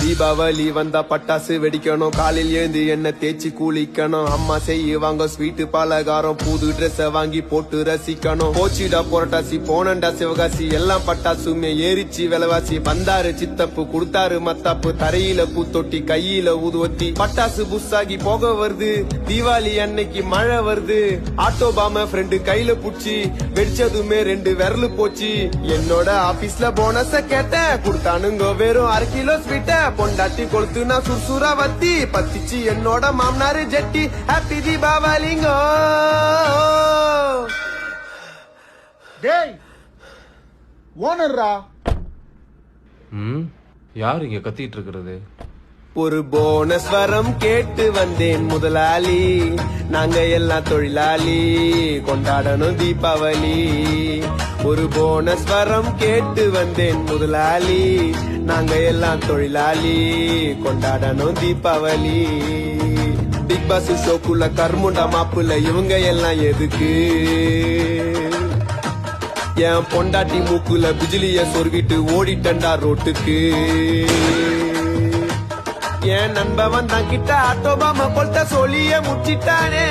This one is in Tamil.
தீபாவளி வந்தா பட்டாசு வெடிக்கணும், காலில் ஏந்து என்ன தேய்ச்சி குளிக்கணும், அம்மா செய்வாங்க ஸ்வீட்டு பலகாரம், புது ட்ரெஸ் வாங்கி போட்டு ரசிக்கணும். போச்சிடா புரட்டாசி போனண்டா சிவகாசி, எல்லாம் பட்டாசுமே ஏறிச்சு விலவாசி. வந்தாரு சித்தப்பு கொடுத்தாரு மத்தாப்பு, தரையில பூத்தொட்டி கையில ஊதுவத்தி. பட்டாசு புஸ்ஸாகி போக வருது, தீபாவளி அன்னைக்கு மழை வருது. ஆட்டோபாம ஃப்ரெண்டு கையில புடிச்சு வெடிச்சதுமே 2 விரலு போச்சு. என்னோட ஆபீஸ்ல போனஸ கேட்டேன், கொடுத்தானுங்க வெறும் 1/2 கிலோ ஸ்வீட்ட. பொண்டாட்டி கொளுத்து நான் சுர்சுரா வத்தி பத்திச்சு என்னோட மாமனாரு ஜெட்டி. ஹாப்பி தீபாவளிங்கோ. டேய் ஓனர்ரா. யார் இங்க கத்திட்டு இருக்கிறது? ஒரு போனஸ் வரம் கேட்டு வந்தேன் முதலாளி, நாங்க எல்லாம் தொழிலாளி கொண்டாடணும் தீபாவளி. ஒரு போனஸ் வரம் கேட்டு வந்தேன் முதலாளி, நாங்க எல்லாம் தொழிலாளி கொண்டாடணும் தீபாவளி. பிக் பாஸ் ஷோக்குள்ள கர்முண்டா மாப்புல இவங்க எல்லாம் எதுக்கு? என் பொண்டாட்டி மூக்குல பிஜிலிய சொருவிட்டு ஓடிட்டண்டா ரோட்டுக்கு. என் நண்பன் தான் கிட்ட ஆட்டோபாம கொல்ட்ட சொல்லிய முச்சிட்டானே.